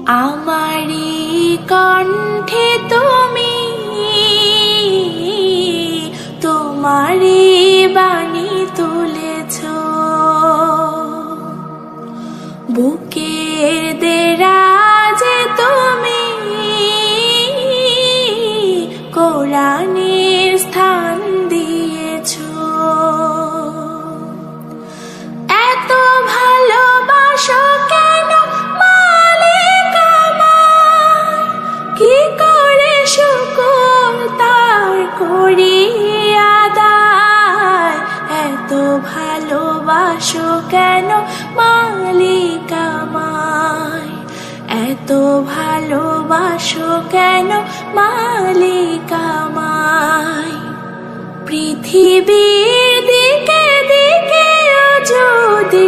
আমারি কণ্ঠে তুমি তোমারি বাণী তুলেছ, বুকের দেরাজে তুমি কোরআনের স্থান দিয়েছ। এত ভালোবাসো কেন মালিক আমার, কি করে শুকর তার করি আদায়। এত ভালোবাসো কেন মালিক আমায়, এত ভালোবাসো কেন মালিক আমায়। পৃথিবীর দিকে দিকে যদি